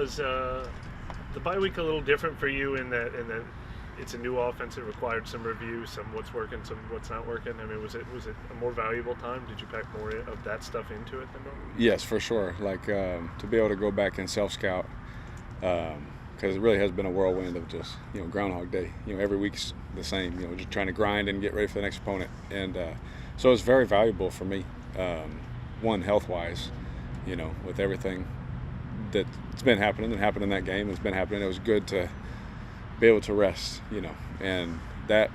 Was the bye week a little different for you in that it's a new offense? It required some review, some what's working, some what's not working. I mean, was it a more valuable time? Did you pack more of that stuff into it than normal? Yes, for sure. Like to be able to go back and self-scout, because it really has been a whirlwind of just Groundhog Day. Every week's the same. Just trying to grind and get ready for the next opponent, and so it's very valuable for me. One, health-wise, with everything that's been happening that game. It's been happening. It was good to be able to rest, and that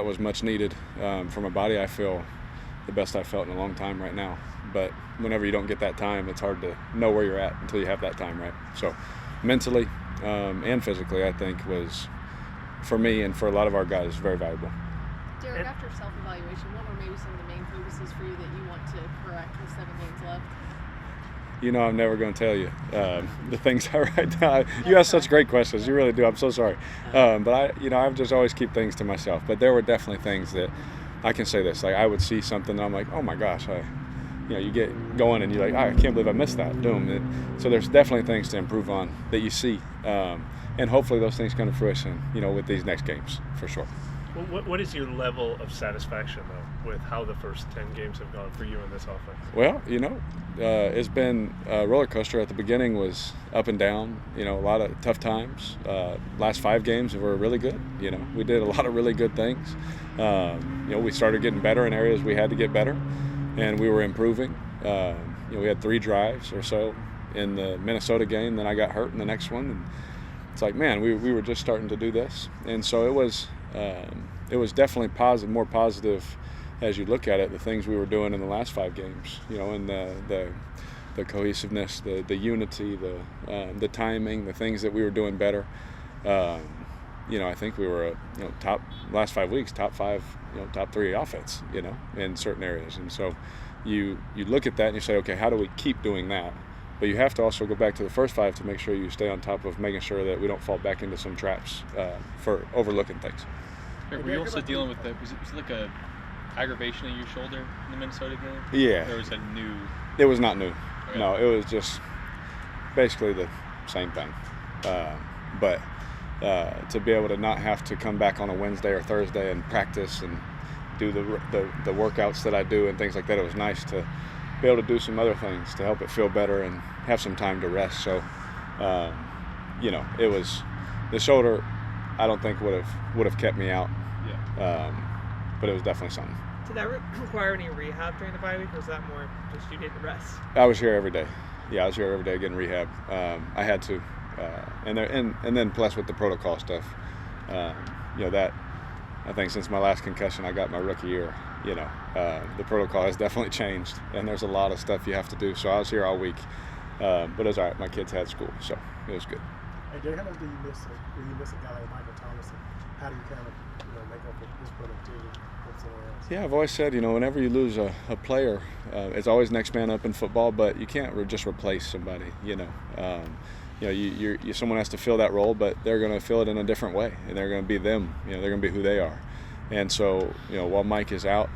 was much needed for my body. I feel the best I've felt in a long time right now. But whenever you don't get that time, it's hard to know where you're at until you have that time, right? So mentally and physically, I think was, for me and for a lot of our guys, very valuable. Derek, after self-evaluation, what were maybe some of the main focuses for you that you want to correct with 7 games left? I'm never going to tell you the things I write down. You ask such great questions. You really do. I'm so sorry. But I just always keep things to myself. But there were definitely things that I can say this. Like I would see something and I'm like, oh my gosh, you get going and you're like, I can't believe I missed that. Boom. So there's definitely things to improve on that you see. And hopefully those things come to fruition, with these next games for sure. Well, what is your level of satisfaction, though, with how the first 10 games have gone for you in this offense? Well, it's been a roller coaster. At the beginning was up and down, a lot of tough times. Last 5 games were really good. We did a lot of really good things. We started getting better in areas we had to get better, and we were improving. We had 3 drives or so in the Minnesota game. Then I got hurt in the next one. And it's like, man, we were just starting to do this. And so it was definitely more positive as you look at it, the things we were doing in the last 5 games, and the cohesiveness, the unity, the timing, the things that we were doing better. I think we were last 5 weeks, top 5, top 3 offense, in certain areas. And so you look at that and you say, okay, how do we keep doing that? But you have to also go back to the first 5 to make sure you stay on top of making sure that we don't fall back into some traps for overlooking things. Were you also dealing with was it like a aggravation in your shoulder in the Minnesota game? Yeah. Or was it new? It was not new. Okay. No, it was just basically the same thing. But to be able to not have to come back on a Wednesday or Thursday and practice and do the workouts that I do and things like that, it was nice to be able to do some other things to help it feel better and have some time to rest. So, it was the shoulder. I don't think would have kept me out. Yeah. But it was definitely something. Did that require any rehab during the bye week, or was that more just you needed rest? I was here every day. Yeah, I was here every day getting rehab. I had to, and then plus with the protocol stuff, that I think since my last concussion, I got my rookie year. The protocol has definitely changed, and there's a lot of stuff you have to do. So I was here all week, but it was all right. My kids had school, so it was good. Hey, Derek, how much do you miss when you miss a guy like Michael Thomas? How do you kind of make up for his productivity with someone else? Yeah, I've always said, whenever you lose a player, it's always next man up in football, but you can't just replace somebody. Someone has to fill that role, but they're going to fill it in a different way, and they're going to be them. They're going to be who they are. And so, while Mike is out,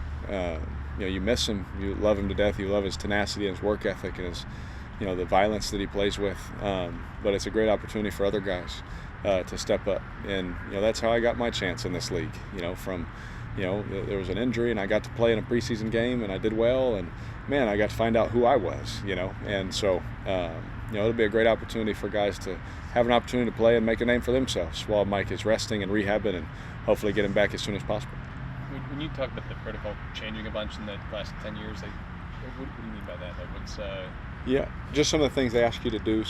you miss him, you love him to death, you love his tenacity and his work ethic and his, the violence that he plays with. But it's a great opportunity for other guys to step up. And, that's how I got my chance in this league, there was an injury and I got to play in a preseason game and I did well. And, man, I got to find out who I was, And so, it'll be a great opportunity for guys to have an opportunity to play and make a name for themselves while Mike is resting and rehabbing and hopefully get him back as soon as possible. When you talk about the protocol changing a bunch in the last 10 years, what do you mean by that? What's Yeah, just some of the things they ask you to do.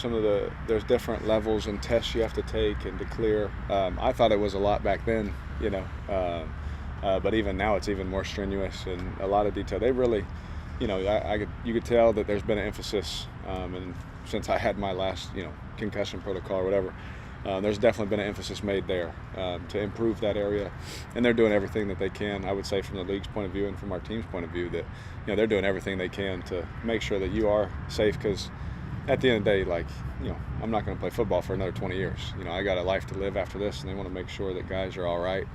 There's different levels and tests you have to take and to clear. I thought it was a lot back then, but even now it's even more strenuous and a lot of detail. They really, you could tell that there's been an emphasis, and since I had my last, concussion protocol or whatever, there's definitely been an emphasis made there to improve that area, and they're doing everything that they can. I would say from the league's point of view and from our team's point of view that they're doing everything they can to make sure that you are safe, because at the end of the day, I'm not going to play football for another 20 years. I got a life to live after this, and they want to make sure that guys are all right.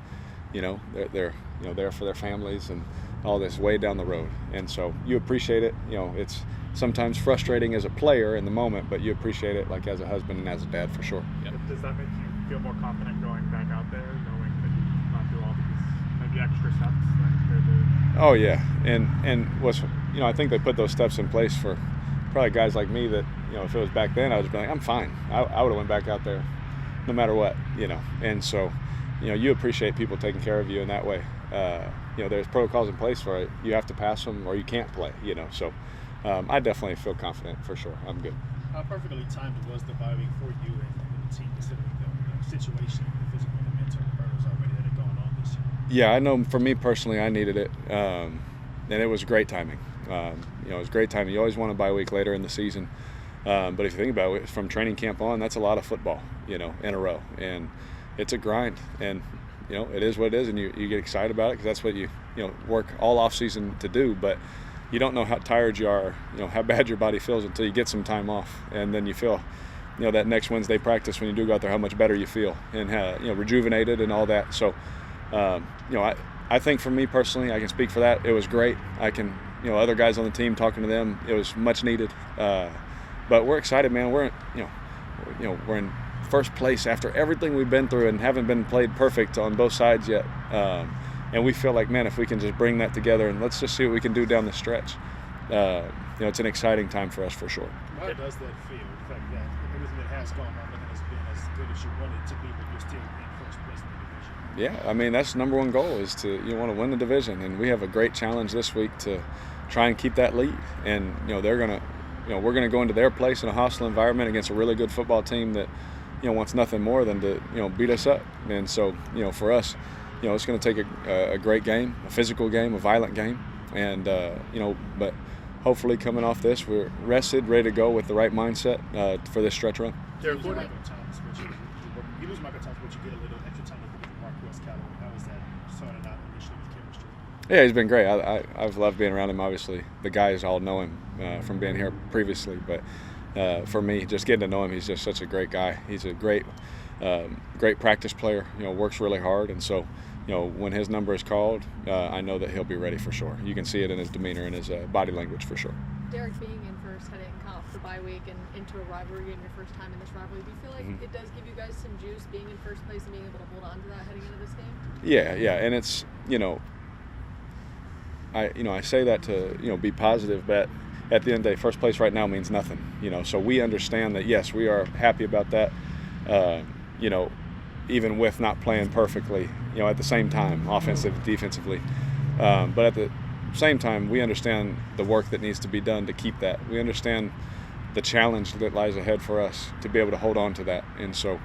They're there for their families and all this way down the road, and so you appreciate it. sometimes frustrating as a player in the moment, but you appreciate it like as a husband and as a dad for sure. Yep. Does that make you feel more confident going back out there, knowing that you not do all these maybe extra steps compared to? Oh yeah, and what's I think they put those steps in place for probably guys like me that if it was back then I would be like I'm fine. I would have went back out there no matter what, and so you appreciate people taking care of you in that way. There's protocols in place for it. You have to pass them or you can't play. So I definitely feel confident for sure. I'm good. How perfectly timed was the bye week for you and the team, considering the situation, the physical and the mental hurdles already that are going on this year? Yeah, I know for me personally, I needed it, and it was great timing. It was great timing. You always want a bye week later in the season, but if you think about it, from training camp on, that's a lot of football, in a row, and it's a grind, and it is what it is, and you get excited about it because that's what you work all off season to do, but you don't know how tired you are, how bad your body feels until you get some time off, and then you feel, that next Wednesday practice when you do go out there, how much better you feel and rejuvenated and all that. So, I think for me personally, I can speak for that. It was great. I can, other guys on the team, talking to them, it was much needed. But we're excited, man. We're in first place after everything we've been through and haven't been played perfect on both sides yet. And we feel like, man, if we can just bring that together and let's just see what we can do down the stretch. It's an exciting time for us for sure. How does that feel, the fact that everything that has gone on has been as good as you want it to be, but you're still in first place in the division? Yeah, I mean, that's number one goal is you want to win the division, and we have a great challenge this week to try and keep that lead. And they're gonna, we're gonna go into their place in a hostile environment against a really good football team that wants nothing more than to beat us up. And so for us, it's going to take a great game, a physical game, a violent game, and but hopefully coming off this, we're rested, ready to go with the right mindset for this stretch run. Derek, You lose Michael Thomas, but you get a little extra time to put Mark West Callaway. How was that starting out initially with chemistry? Yeah, he's been great. I've loved being around him. Obviously, the guys all know him from being here previously, but for me, just getting to know him, he's just such a great guy. He's a great practice player. Works really hard, and so when his number is called, I know that he'll be ready for sure. You can see it in his demeanor and his body language for sure. Derek, being in first, heading off the bye week and into a rivalry and your first time in this rivalry, do you feel like it does give you guys some juice being in first place and being able to hold on to that heading into this game? Yeah, and it's I say that to be positive, but at the end of the day, first place right now means nothing. So we understand that. Yes, we are happy about that. Even with not playing perfectly, at the same time, defensively. But at the same time, we understand the work that needs to be done to keep that. We understand the challenge that lies ahead for us to be able to hold on to that. And so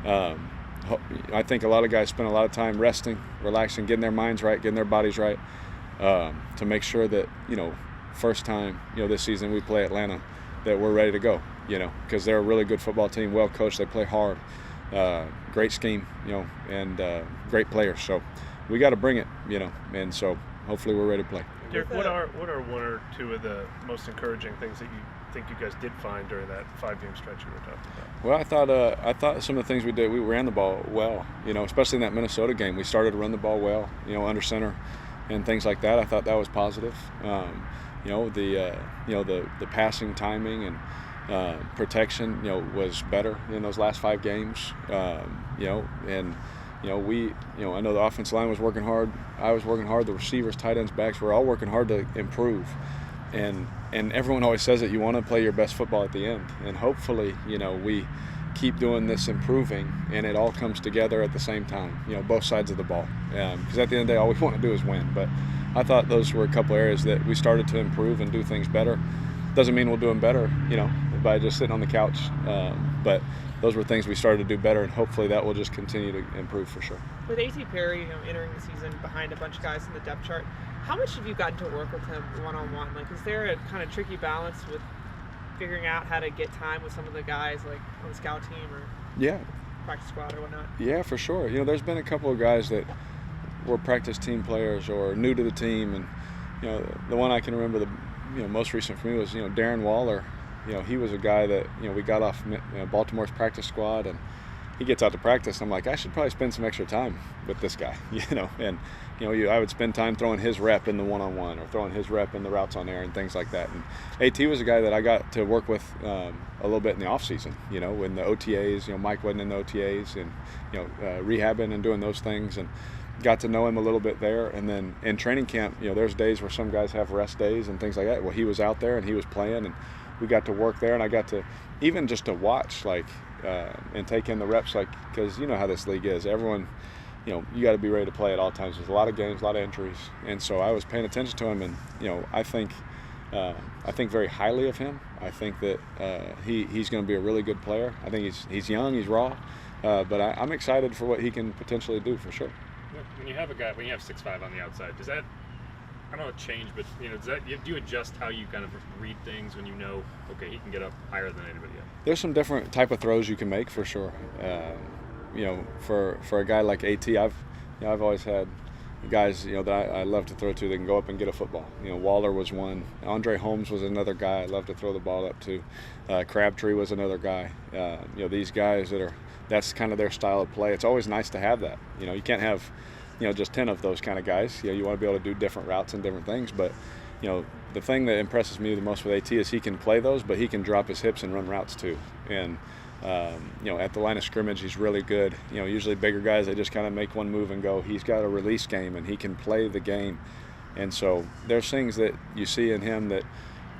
I think a lot of guys spend a lot of time resting, relaxing, getting their minds right, getting their bodies right, to make sure that, first time, this season we play Atlanta, that we're ready to go, because they're a really good football team, well coached, they play hard. Great scheme, and great players. So we got to bring it, and so hopefully we're ready to play. Derek, what are one or two of the most encouraging things that you think you guys did find during that 5-game stretch you were talking about? Well, I thought some of the things we did, we ran the ball well, especially in that Minnesota game. We started to run the ball well, under center and things like that. I thought that was positive. The passing timing and protection, was better in those last 5 games. I know the offensive line was working hard. I was working hard. The receivers, tight ends, backs, we're all working hard to improve. And everyone always says that you want to play your best football at the end. And hopefully, we keep doing this improving, and it all comes together at the same time, both sides of the ball. Because at the end of the day, all we want to do is win. But I thought those were a couple areas that we started to improve and do things better. Doesn't mean we'll do them better, by just sitting on the couch. But those were things we started to do better, and hopefully that will just continue to improve for sure. With A.T. Perry, entering the season behind a bunch of guys in the depth chart, how much have you gotten to work with him one-on-one? Like, is there a kind of tricky balance with figuring out how to get time with some of the guys, like on the scout team or practice squad or whatnot? Yeah, for sure. There's been a couple of guys that were practice team players or new to the team, and the one I can remember the most recent for me was Darren Waller. He was a guy that we got off Baltimore's practice squad, and he gets out to practice. I'm like, I should probably spend some extra time with this guy, and I would spend time throwing his rep in the one-on-one or throwing his rep in the routes on air and things like that. And AT was a guy that I got to work with a little bit in the off season, when the OTAs, Mike wasn't in the OTAs, and rehabbing and doing those things, and got to know him a little bit there. And then in training camp, there's days where some guys have rest days and things like that. Well, he was out there and he was playing, and we got to work there, and I got to even just to watch and take in the reps, because you know how this league is. Everyone, you got to be ready to play at all times. There's a lot of games, a lot of injuries, and so I was paying attention to him, and I think very highly of him. I think that he's going to be a really good player. I think he's young, he's raw, but I'm excited for what he can potentially do for sure. When you have 6'5" on the outside, does that, I don't know, change, but do you adjust how you kind of read things when okay, he can get up higher than anybody else? There's some different type of throws you can make for sure. For a guy like AT, I've always had guys that I love to throw to. They can go up and get a football. Waller was one. Andre Holmes was another guy I love to throw the ball up to. Crabtree was another guy. These guys that's kind of their style of play. It's always nice to have that. You can't have just 10 of those kind of guys. You want to be able to do different routes and different things, but the thing that impresses me the most with AT is he can play those, but he can drop his hips and run routes too. And at the line of scrimmage, he's really good. Usually bigger guys, they just kind of make one move and go. He's got a release game, and he can play the game. And so there's things that you see in him that,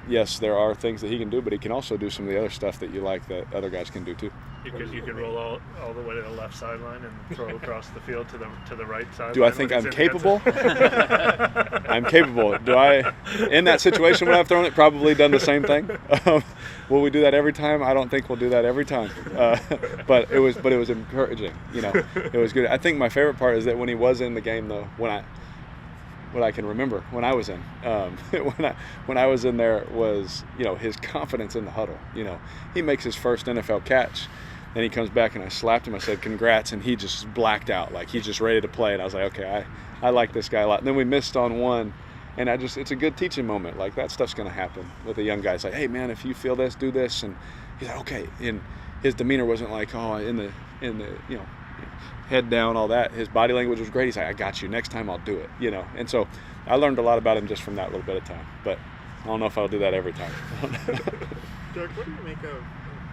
yes, there are things that he can do, but he can also do some of the other stuff that you like that other guys can do too. You can roll all the way to the left sideline and throw across the field to the right sideline. Do I think I'm capable? I'm capable. Do I, in that situation when I've thrown it, probably done the same thing? Will we do that every time? I don't think we'll do that every time. But it was encouraging. It was good. I think my favorite part is that when he was in the game, though, what I can remember when I was in, when I was in there was, his confidence in the huddle. He makes his first NFL catch. Then he comes back and I slapped him. I said, "Congrats," and he just blacked out, like he's just ready to play. And I was like, okay, I like this guy a lot. And then we missed on one, and it's a good teaching moment. Like that stuff's going to happen with a young guy. It's like, hey man, if you feel this, do this. And he's like, okay. And his demeanor wasn't like, oh, in the head down, all that. His body language was great. He's like, I got you. Next time I'll do it. And so I learned a lot about him just from that little bit of time. But I don't know if I'll do that every time. Derek, what do you make of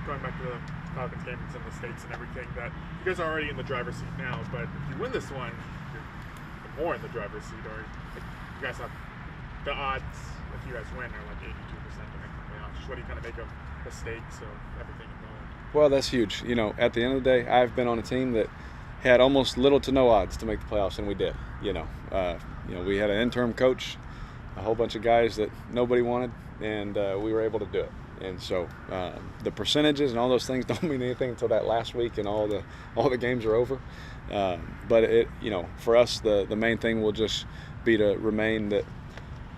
going back to the Falcons game in the States and everything, that you guys are already in the driver's seat now, but if you win this one, you're more in the driver's seat, or you guys have the odds, if you guys win, are like 82% to make the playoffs. Just what do you kind of make of the stakes of everything involved? Well, that's huge. At the end of the day, I've been on a team that had almost little to no odds to make the playoffs, and we did. We had an interim coach, a whole bunch of guys that nobody wanted, and we were able to do it. And so the percentages and all those things don't mean anything until that last week and all the games are over. But for us, the main thing will just be to remain that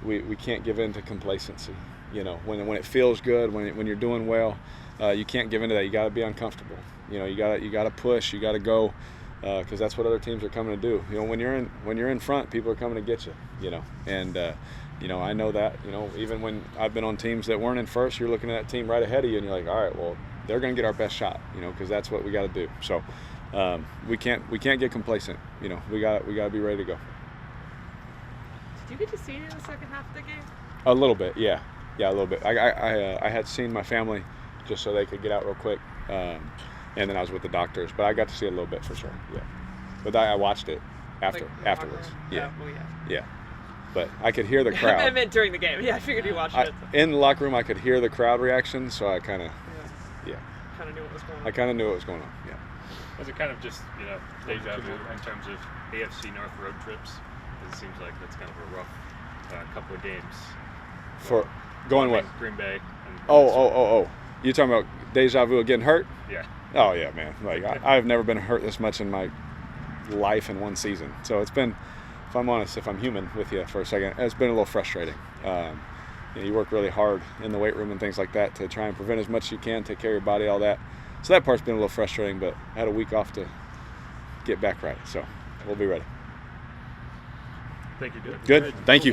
we can't give in to complacency. When it feels good, when you're doing well, you can't give into that. You got to be uncomfortable. You got to push. You got to go, because that's what other teams are coming to do. When you're in front, people are coming to get you. And I know that. Even when I've been on teams that weren't in first, you're looking at that team right ahead of you, and you're like, all right, well, they're going to get our best shot. Because that's what we got to do. So we can't get complacent. We got to be ready to go. Did you get to see it in the second half of the game? A little bit, yeah, a little bit. I had seen my family just so they could get out real quick, and then I was with the doctors. But I got to see it a little bit for sure. Yeah, but I watched it afterwards. Yeah. Yeah. But I could hear the crowd. I meant during the game. Yeah, I figured you watched it. In the locker room, I could hear the crowd reaction, so I kind of, kind of knew what was going on. I kind of knew what was going on. Yeah. Was it kind of just deja vu in terms of AFC North road trips? It seems like that's kind of a rough couple of games. For going what? Green Bay. Oh! You talking about deja vu of getting hurt? Yeah. Oh yeah, man. Like I've never been hurt this much in my life in one season. So it's been, if I'm honest, if I'm human with you for a second, it's been a little frustrating. You work really hard in the weight room and things like that to try and prevent as much as you can, take care of your body, all that. So that part's been a little frustrating, but I had a week off to get back right. So we'll be ready. Thank you, dude. Good. Thank you.